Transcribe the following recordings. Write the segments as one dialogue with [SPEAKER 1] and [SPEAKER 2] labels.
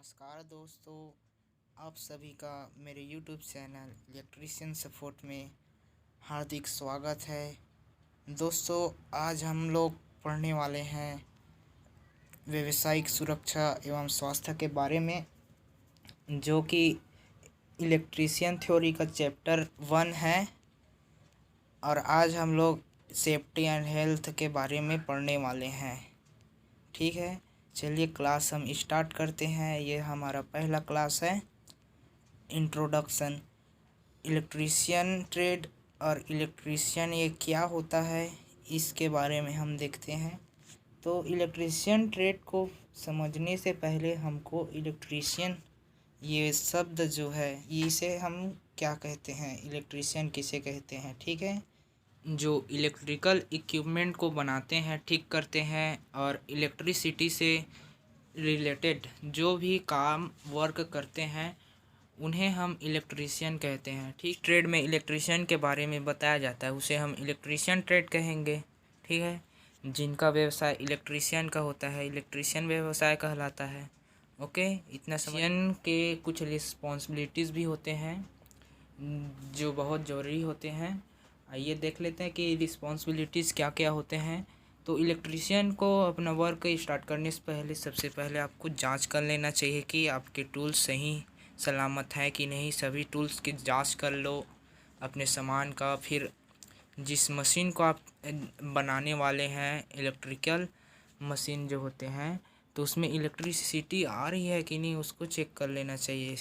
[SPEAKER 1] नमस्कार दोस्तों, आप सभी का मेरे YouTube चैनल इलेक्ट्रीशियन सपोर्ट में हार्दिक स्वागत है। दोस्तों, आज हम लोग पढ़ने वाले हैं व्यावसायिक सुरक्षा एवं स्वास्थ्य के बारे में, जो कि इलेक्ट्रीशियन थ्योरी का चैप्टर 1 है। और आज हम लोग सेफ्टी एंड हेल्थ के बारे में पढ़ने वाले हैं। ठीक है, चलिए क्लास हम स्टार्ट करते हैं। ये हमारा पहला क्लास है, इंट्रोडक्शन इलेक्ट्रीशियन ट्रेड। और इलेक्ट्रीशियन ये क्या होता है, इसके बारे में हम देखते हैं। तो इलेक्ट्रीशियन ट्रेड को समझने से पहले हमको इलेक्ट्रीशियन ये शब्द जो है, इसे हम क्या कहते हैं, इलेक्ट्रीशियन किसे कहते हैं। ठीक है, जो इलेक्ट्रिकल इक्विपमेंट को बनाते हैं, ठीक करते हैं और इलेक्ट्रिसिटी से रिलेटेड जो भी काम वर्क करते हैं, उन्हें हम इलेक्ट्रीशियन कहते हैं। ठीक, ट्रेड में इलेक्ट्रीशियन के बारे में बताया जाता है, उसे हम इलेक्ट्रीशियन ट्रेड कहेंगे। ठीक है, जिनका व्यवसाय इलेक्ट्रीशियन का होता है, इलेक्ट्रीशियन व्यवसाय कहलाता है। ओके, इतना समझन के कुछ रिस्पॉन्सिबिलिटीज़ भी होते हैं जो बहुत ज़रूरी होते हैं। आइए देख लेते हैं कि रिस्पॉन्सिबिलिटीज़ क्या क्या होते हैं। तो इलेक्ट्रीशियन को अपना वर्क स्टार्ट करने से पहले सबसे पहले आपको जांच कर लेना चाहिए कि आपके टूल्स सही सलामत है कि नहीं। सभी टूल्स की जांच कर लो अपने सामान का। फिर जिस मशीन को आप बनाने वाले हैं, इलेक्ट्रिकल मशीन जो होते हैं, तो उसमें इलेक्ट्रिसिटी आ रही है कि नहीं, उसको चेक कर लेना चाहिए।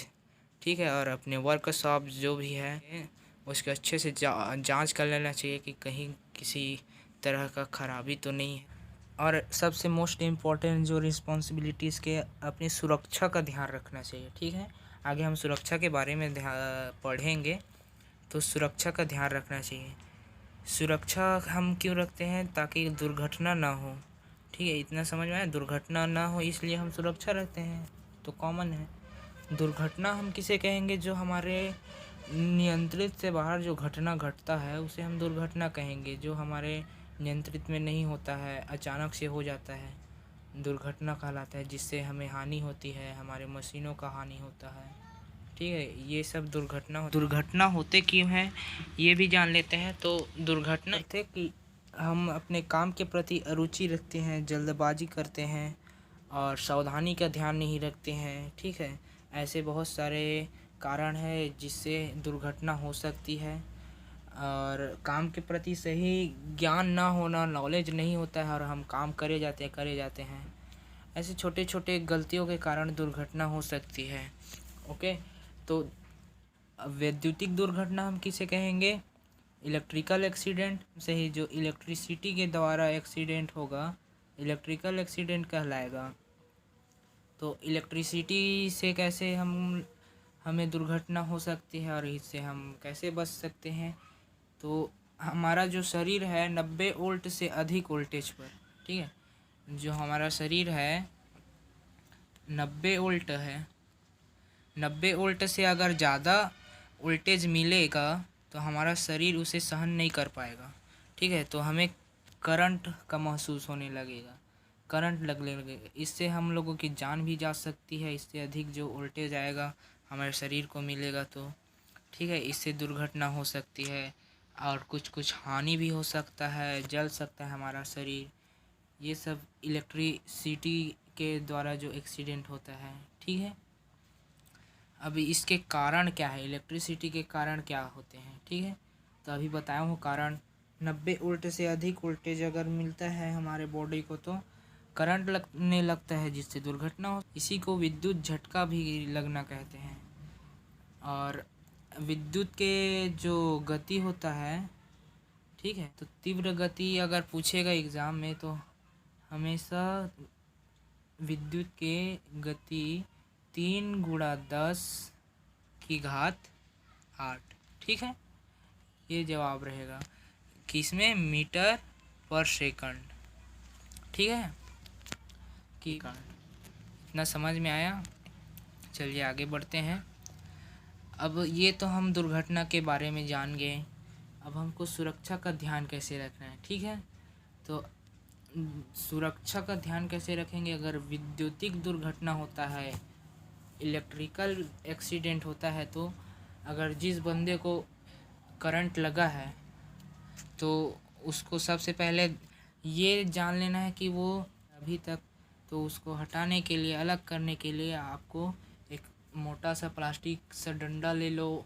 [SPEAKER 1] ठीक है, और अपने वर्कशॉप जो भी है उसके अच्छे से जांच कर लेना चाहिए कि कहीं किसी तरह का खराबी तो नहीं है। और सबसे मोस्ट इम्पॉर्टेंट जो रिस्पॉन्सिबिलिटीज़ के, अपनी सुरक्षा का ध्यान रखना चाहिए। ठीक है, आगे हम सुरक्षा के बारे में पढ़ेंगे, तो सुरक्षा का ध्यान रखना चाहिए। सुरक्षा हम क्यों रखते हैं, ताकि दुर्घटना ना हो। ठीक है, इतना समझ में आया, दुर्घटना ना हो इसलिए हम सुरक्षा रखते हैं, तो कॉमन है। दुर्घटना हम किसे कहेंगे, जो हमारे नियंत्रित से बाहर जो घटना घटता है उसे हम दुर्घटना कहेंगे। जो हमारे नियंत्रित में नहीं होता है, अचानक से हो जाता है, दुर्घटना कहलाता है। जिससे हमें हानि होती है, हमारे मशीनों का हानि होता है। ठीक है, ये सब दुर्घटना होते क्यों हैं ये भी जान लेते हैं। तो दुर्घटना थे कि हम अपने काम के प्रति अरुचि रखते हैं, जल्दबाजी करते हैं और सावधानी का ध्यान नहीं रखते हैं। ठीक है, ऐसे बहुत सारे कारण है जिससे दुर्घटना हो सकती है। और काम के प्रति सही ज्ञान ना होना, नॉलेज नहीं होता है और हम काम करे जाते हैं। ऐसे छोटे छोटे गलतियों के कारण दुर्घटना हो सकती है। ओके, तो वैद्युतिक दुर्घटना हम किसे कहेंगे, इलेक्ट्रिकल एक्सीडेंट से ही, जो इलेक्ट्रिसिटी के द्वारा एक्सीडेंट होगा इलेक्ट्रिकल एक्सीडेंट कहलाएगा। तो इलेक्ट्रिसिटी से कैसे हमें दुर्घटना हो सकती है और इससे हम कैसे बच सकते हैं। तो हमारा जो शरीर है 90 वोल्ट से अधिक वोल्टेज पर, ठीक है, जो हमारा शरीर है 90 वोल्ट है, 90 वोल्ट से अगर ज़्यादा वोल्टेज मिलेगा तो हमारा शरीर उसे सहन नहीं कर पाएगा। ठीक है, तो हमें करंट का महसूस होने लगेगा, करंट लगने लगेगा। इससे हम लोगों की जान भी जा सकती है। इससे अधिक जो वोल्टेज आएगा हमारे शरीर को मिलेगा तो ठीक है, इससे दुर्घटना हो सकती है और कुछ हानि भी हो सकता है, जल सकता है हमारा शरीर। ये सब इलेक्ट्रिसिटी के द्वारा जो एक्सीडेंट होता है। ठीक है, अभी इसके कारण क्या है, इलेक्ट्रिसिटी के कारण क्या होते हैं। ठीक है, तो अभी बताया हूँ कारण। 90 वोल्ट से अधिक वोल्टेज अगर मिलता है हमारे बॉडी को तो करंट लगने लगता है, जिससे दुर्घटना हो। इसी को विद्युत झटका भी लगना कहते हैं। और विद्युत के जो गति होता है, ठीक है, तो तीव्र गति अगर पूछेगा एग्ज़ाम में तो हमेशा विद्युत के गति 3×10⁸। ठीक है, ये जवाब रहेगा किसमें, मीटर पर सेकंड। ठीक है, कि इतना समझ में आया। चलिए आगे बढ़ते हैं। अब ये तो हम दुर्घटना के बारे में जान गए। अब हमको सुरक्षा का ध्यान कैसे रखना है। ठीक है, तो सुरक्षा का ध्यान कैसे रखेंगे, अगर विद्युतिक दुर्घटना होता है इलेक्ट्रिकल एक्सीडेंट होता है तो अगर जिस बंदे को करंट लगा है तो उसको सबसे पहले ये जान लेना है कि वो अभी तक, तो उसको हटाने के लिए, अलग करने के लिए आपको एक मोटा सा प्लास्टिक सा डंडा ले लो,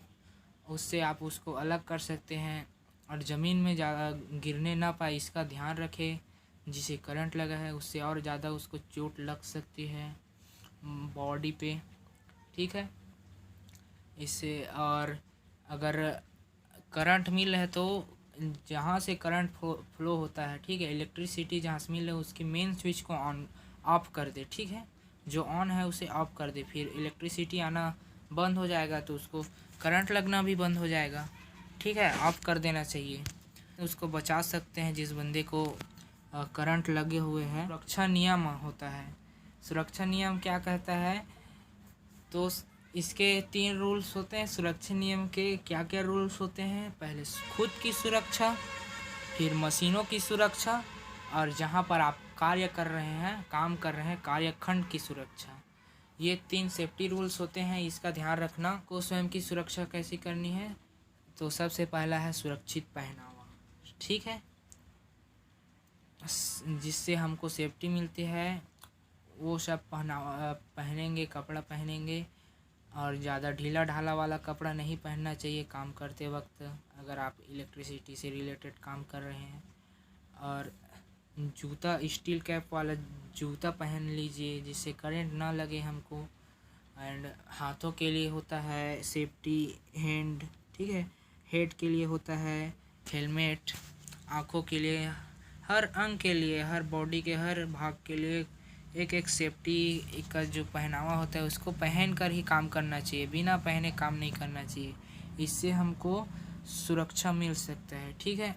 [SPEAKER 1] उससे आप उसको अलग कर सकते हैं। और ज़मीन में ज़्यादा गिरने ना पाए इसका ध्यान रखें। जिसे करंट लगा है उससे और ज़्यादा उसको चोट लग सकती है बॉडी पे, ठीक है। इससे और अगर करंट मिल है तो जहाँ से करंट फ्लो होता है, ठीक है, इलेक्ट्रिसिटी जहाँ से मिल है उसकी मेन स्विच को ऑन ऑफ कर दे, ठीक है। जो ऑन है उसे ऑफ कर दे, फिर इलेक्ट्रिसिटी आना बंद हो जाएगा तो उसको करंट लगना भी बंद हो जाएगा, ठीक है। ऑफ कर देना चाहिए, उसको बचा सकते हैं जिस बंदे को करंट लगे हुए हैं। सुरक्षा नियम होता है। सुरक्षा नियम क्या कहता है, तो इसके 3 रूल्स होते हैं। सुरक्षा नियम के क्या क्या रूल्स होते हैं, पहले खुद की सुरक्षा, फिर मशीनों की सुरक्षा, और जहाँ पर आप कार्य कर रहे हैं, काम कर रहे हैं, कार्यखंड की सुरक्षा। ये 3 सेफ्टी रूल्स होते हैं, इसका ध्यान रखना। को स्वयं की सुरक्षा कैसी करनी है, तो सबसे पहला है सुरक्षित पहनावा, ठीक है, जिससे हमको सेफ्टी मिलती है। वो सब पहनेंगे, कपड़ा पहनेंगे, और ज़्यादा ढीला ढाला वाला कपड़ा नहीं पहनना चाहिए काम करते वक्त, अगर आप इलेक्ट्रिसिटी से रिलेटेड काम कर रहे हैं। और जूता, स्टील कैप वाला जूता पहन लीजिए जिससे करंट ना लगे हमको। एंड हाथों के लिए होता है सेफ्टी हैंड, ठीक है। हेड के लिए होता है हेलमेट। आँखों के लिए, हर अंग के लिए, हर बॉडी के हर भाग के लिए एक एक सेफ्टी का जो पहनावा होता है उसको पहन कर ही काम करना चाहिए, बिना पहने काम नहीं करना चाहिए। इससे हमको सुरक्षा मिल सकता है, ठीक है।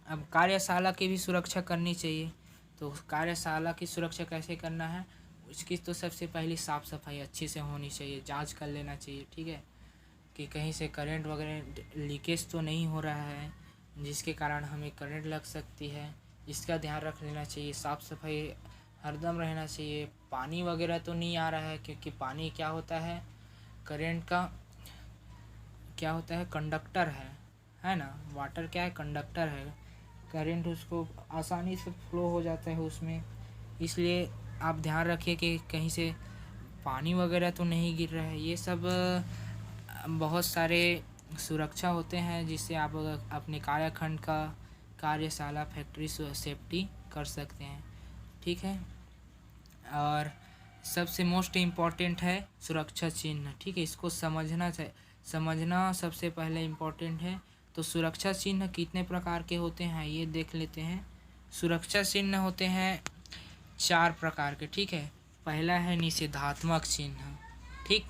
[SPEAKER 1] अब कार्यशाला की भी सुरक्षा करनी चाहिए। तो कार्यशाला की सुरक्षा कैसे करना है, उसकी तो सबसे पहली साफ़ सफाई अच्छे से होनी चाहिए, जांच कर लेना चाहिए, ठीक है, कि कहीं से करंट वगैरह लीकेज तो नहीं हो रहा है जिसके कारण हमें करंट लग सकती है। इसका ध्यान रख लेना चाहिए। साफ़ सफाई हरदम रहना चाहिए। पानी वगैरह तो नहीं आ रहा है, क्योंकि पानी क्या होता है, करंट का क्या होता है, कंडक्टर है ना। वाटर क्या है, कंडक्टर है। करंट उसको आसानी से फ्लो हो जाता है उसमें। इसलिए आप ध्यान रखिए कि कहीं से पानी वगैरह तो नहीं गिर रहा है। ये सब बहुत सारे सुरक्षा होते हैं जिससे आप अपने कार्यखंड का, कार्यशाला, फैक्ट्री सेफ्टी कर सकते हैं, ठीक है। और सबसे मोस्ट इम्पॉर्टेंट है सुरक्षा चिन्ह, ठीक है। इसको समझना सबसे पहले इम्पॉर्टेंट है। तो सुरक्षा चिन्ह कितने प्रकार के होते हैं ये देख लेते हैं। सुरक्षा चिन्ह होते हैं 4 प्रकार के, ठीक है। पहला है निषेधात्मक चिन्ह, ठीक।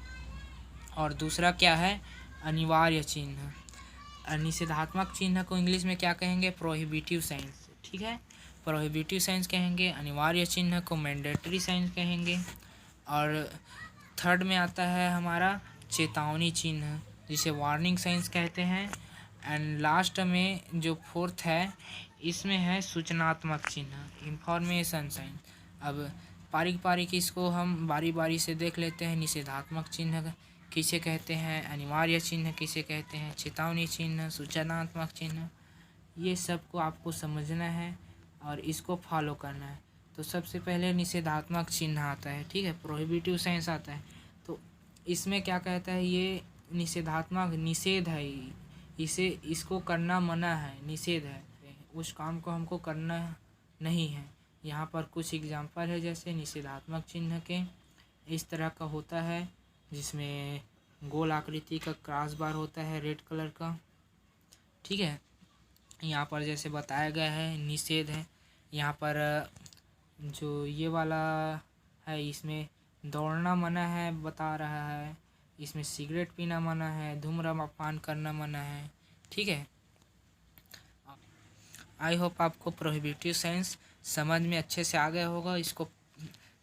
[SPEAKER 1] और दूसरा क्या है, अनिवार्य चिन्ह। निषेधात्मक चिन्ह को इंग्लिश में क्या कहेंगे, प्रोहिबिटिव साइंस, ठीक है, प्रोहिबिटिव साइंस कहेंगे। अनिवार्य चिन्ह को मैंडेटरी साइंस कहेंगे। और थर्ड में आता है हमारा चेतावनी चिन्ह, जिसे वार्निंग साइंस कहते हैं। एंड लास्ट में जो फोर्थ है, इसमें है सूचनात्मक चिन्ह, इंफॉर्मेशन साइंस। अब पारिक इसको हम बारी बारी से देख लेते हैं। निषेधात्मक चिन्ह किसे कहते हैं, अनिवार्य चिन्ह किसे कहते हैं, चेतावनी चिन्ह, सूचनात्मक चिन्ह, ये सब को आपको समझना है और इसको फॉलो करना है। तो सबसे पहले निषेधात्मक चिन्ह आता है, ठीक है, प्रोहिबिटिव साइंस आता है। तो इसमें क्या कहता है, ये निषेधात्मक, निषेध है, इसको करना मना है, निषेध है, उस काम को हमको करना नहीं है। यहाँ पर कुछ एग्जाम्पल है, जैसे निषेधात्मक चिन्ह के इस तरह का होता है, जिसमें गोल आकृति का क्रॉस बार होता है रेड कलर का, ठीक है। यहाँ पर जैसे बताया गया है निषेध है। यहाँ पर जो ये वाला है, इसमें दौड़ना मना है बता रहा है, इसमें सिगरेट पीना मना है, धूम्रपान करना मना है, ठीक है। आई होप आपको प्रोहिबिटिव साइंस समझ में अच्छे से आ गया होगा। इसको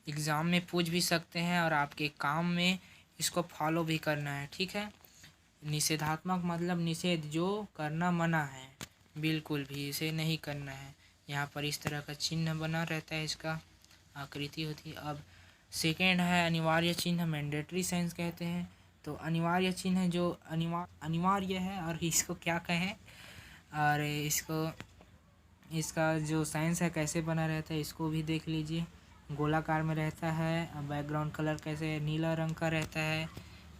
[SPEAKER 1] एग्ज़ाम में पूछ भी सकते हैं और आपके काम में इसको फॉलो भी करना है, ठीक है। निषेधात्मक मतलब निषेध, जो करना मना है, बिल्कुल भी इसे नहीं करना है। यहाँ पर इस तरह का चिन्ह बना रहता है, इसका आकृति होती है। अब सेकेंड है अनिवार्य चिन्ह, मैंडेटरी साइंस कहते हैं। तो अनिवार्य चिन्ह जो अनिवार्य है, और इसको क्या कहें, और इसका जो साइंस है कैसे बना रहता है इसको भी देख लीजिए। गोलाकार में रहता है, बैकग्राउंड कलर कैसे नीला रंग का रहता है,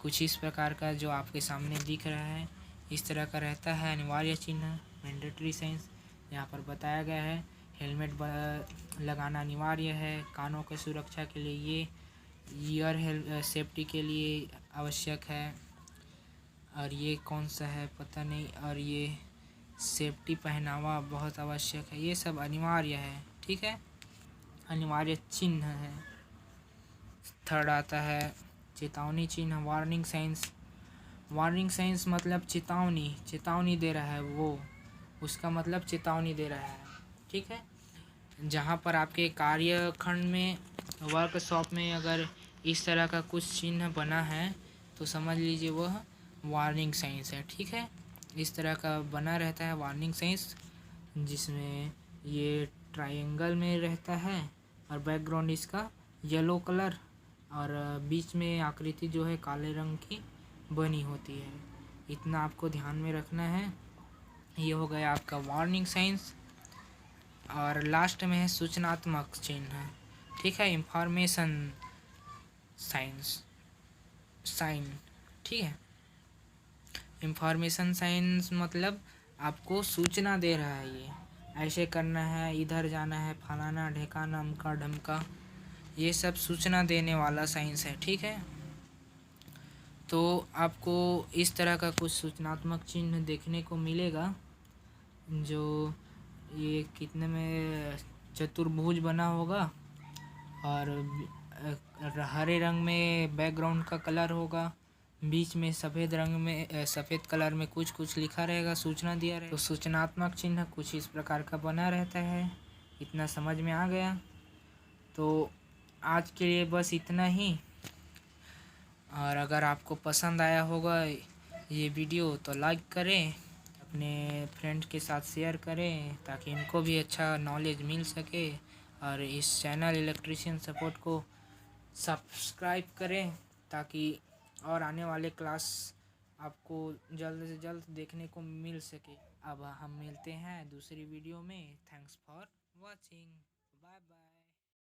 [SPEAKER 1] कुछ इस प्रकार का जो आपके सामने दिख रहा है इस तरह का रहता है अनिवार्य चिन्ह। मैंडेटरी साइंस यहाँ पर बताया गया है। हेलमेट लगाना अनिवार्य है, कानों की सुरक्षा के लिए ये, ईयर सेफ्टी के लिए आवश्यक है। और ये कौन सा है पता नहीं, और ये सेफ्टी पहनावा बहुत आवश्यक है। ये सब अनिवार्य है, ठीक है, अनिवार्य चिन्ह है। थर्ड आता है चेतावनी चिन्ह, वार्निंग साइंस। वार्निंग साइंस मतलब चेतावनी दे रहा है, वो उसका मतलब चेतावनी दे रहा है, ठीक है। जहाँ पर आपके कार्यखंड में, वर्कशॉप में अगर इस तरह का कुछ चिन्ह बना है तो समझ लीजिए वह वार्निंग साइंस है, ठीक है। इस तरह का बना रहता है वार्निंग साइंस, जिसमें ये ट्रायंगल में रहता है और बैकग्राउंड इसका येलो कलर, और बीच में आकृति जो है काले रंग की बनी होती है। इतना आपको ध्यान में रखना है। ये हो गया आपका वार्निंग साइंस। और लास्ट में है सूचनात्मक चिन्ह, ठीक है, इंफॉर्मेशन साइन, ठीक है। इंफॉर्मेशन साइंस मतलब आपको सूचना दे रहा है, ये ऐसे करना है, इधर जाना है, फलाना ढेकाना अमका ढमका, ये सब सूचना देने वाला साइंस है, ठीक है। तो आपको इस तरह का कुछ सूचनात्मक चिन्ह देखने को मिलेगा, जो ये कितने में चतुर्भुज बना होगा, और हरे रंग में बैकग्राउंड का कलर होगा, बीच में सफ़ेद रंग में सफ़ेद कलर में कुछ कुछ लिखा रहेगा, सूचना दिया रहेगा। तो सूचनात्मक चिन्ह कुछ इस प्रकार का बना रहता है। इतना समझ में आ गया। तो आज के लिए बस इतना ही। और अगर आपको पसंद आया होगा ये वीडियो तो लाइक करें, अपने फ्रेंड के साथ शेयर करें ताकि इनको भी अच्छा नॉलेज मिल सके। और इस चैनल इलेक्ट्रीशियन सपोर्ट को सब्सक्राइब करें ताकि और आने वाले क्लास आपको जल्द से जल्द देखने को मिल सके। अब हम मिलते हैं दूसरी वीडियो में। Thanks for watching, bye bye.